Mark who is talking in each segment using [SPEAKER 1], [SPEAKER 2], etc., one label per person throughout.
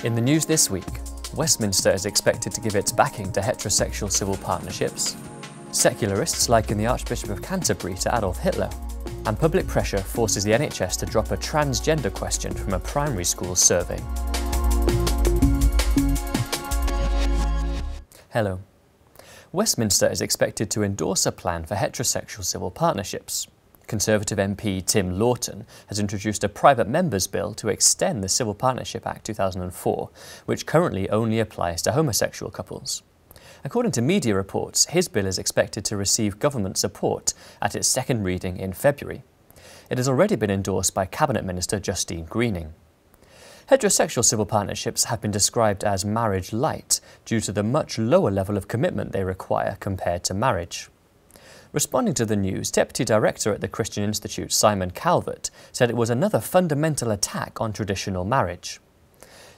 [SPEAKER 1] In the news this week, Westminster is expected to give its backing to heterosexual civil partnerships, secularists liken the Archbishop of Canterbury to Adolf Hitler, and public pressure forces the NHS to drop a transgender question from a primary school survey. Hello. Westminster is expected to endorse a plan for heterosexual civil partnerships. Conservative MP Tim Lawton has introduced a private member's bill to extend the Civil Partnership Act 2004, which currently only applies to homosexual couples. According to media reports, his bill is expected to receive government support at its second reading in February. It has already been endorsed by Cabinet Minister Justine Greening. Heterosexual civil partnerships have been described as marriage light due to the much lower level of commitment they require compared to marriage. Responding to the news, Deputy Director at the Christian Institute, Simon Calvert, said it was another fundamental attack on traditional marriage.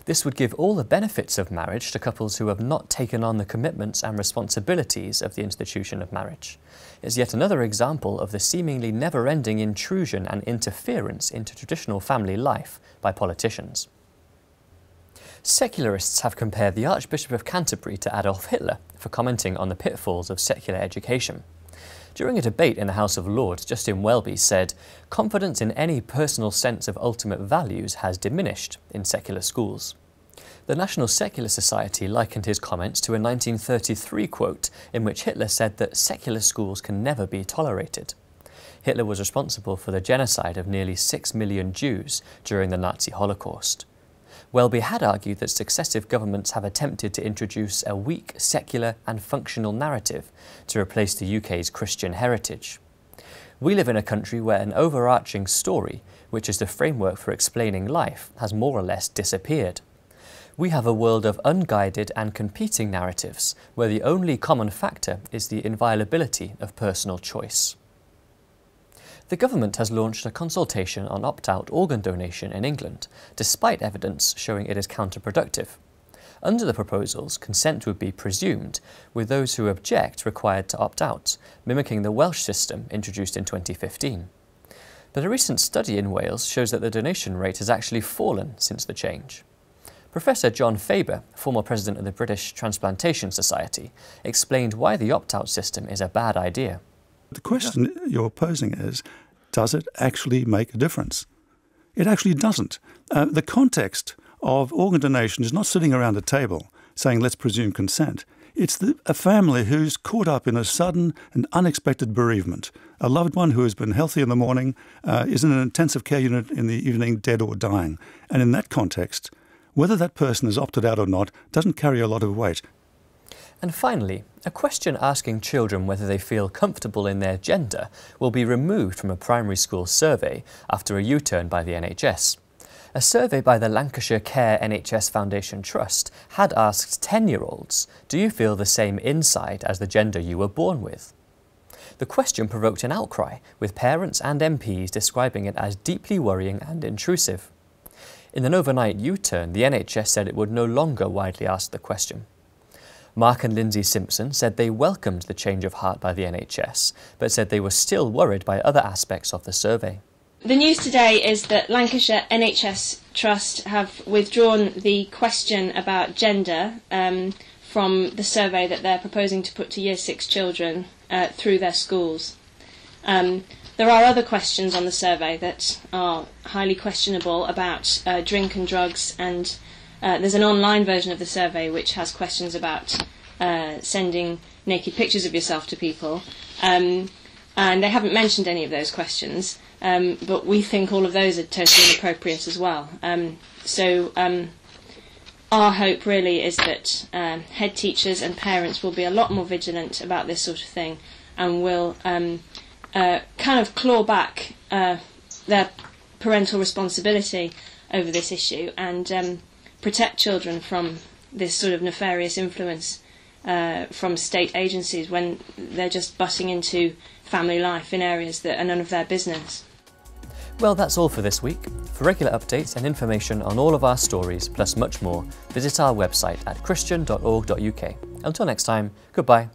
[SPEAKER 1] This would give all the benefits of marriage to couples who have not taken on the commitments and responsibilities of the institution of marriage. It's yet another example of the seemingly never-ending intrusion and interference into traditional family life by politicians. Secularists have compared the Archbishop of Canterbury to Adolf Hitler for commenting on the pitfalls of secular education. During a debate in the House of Lords, Justin Welby said, "Confidence in any personal sense of ultimate values has diminished in secular schools." The National Secular Society likened his comments to a 1933 quote in which Hitler said that secular schools can never be tolerated. Hitler was responsible for the genocide of nearly 6 million Jews during the Nazi Holocaust. Welby had argued that successive governments have attempted to introduce a weak, secular and functional narrative to replace the UK's Christian heritage. We live in a country where an overarching story, which is the framework for explaining life, has more or less disappeared. We have a world of unguided and competing narratives, where the only common factor is the inviolability of personal choice. The government has launched a consultation on opt-out organ donation in England, despite evidence showing it is counterproductive. Under the proposals, consent would be presumed, with those who object required to opt out, mimicking the Welsh system introduced in 2015. But a recent study in Wales shows that the donation rate has actually fallen since the change. Professor John Faber, former president of the British Transplantation Society, explained why the opt-out system is a bad idea.
[SPEAKER 2] The question you're posing is, does it actually make a difference? It actually doesn't. The context of organ donation is not sitting around a table saying, let's presume consent. It's a family who's caught up in a sudden and unexpected bereavement. A loved one who has been healthy in the morning is in an intensive care unit in the evening, dead or dying. And in that context, whether that person is opted out or not doesn't carry a lot of weight.
[SPEAKER 1] And finally, a question asking children whether they feel comfortable in their gender will be removed from a primary school survey after a U-turn by the NHS. A survey by the Lancashire Care NHS Foundation Trust had asked 10-year-olds, "Do you feel the same inside as the gender you were born with?" The question provoked an outcry, with parents and MPs describing it as deeply worrying and intrusive. In an overnight U-turn, the NHS said it would no longer widely ask the question. Mark and Lindsay Simpson said they welcomed the change of heart by the NHS, but said they were still worried by other aspects of the survey.
[SPEAKER 3] The news today is that Lancashire NHS Trust have withdrawn the question about gender from the survey that they're proposing to put to Year 6 children through their schools. There are other questions on the survey that are highly questionable about drink and drugs, and there's an online version of the survey which has questions about sending naked pictures of yourself to people, and they haven't mentioned any of those questions, but we think all of those are totally inappropriate as well. Our hope really is that head teachers and parents will be a lot more vigilant about this sort of thing and will kind of claw back their parental responsibility over this issue and protect children from this sort of nefarious influence from state agencies when they're just butting into family life in areas that are none of their business.
[SPEAKER 1] Well, that's all for this week. For regular updates and information on all of our stories, plus much more, visit our website at christian.org.uk. Until next time, goodbye.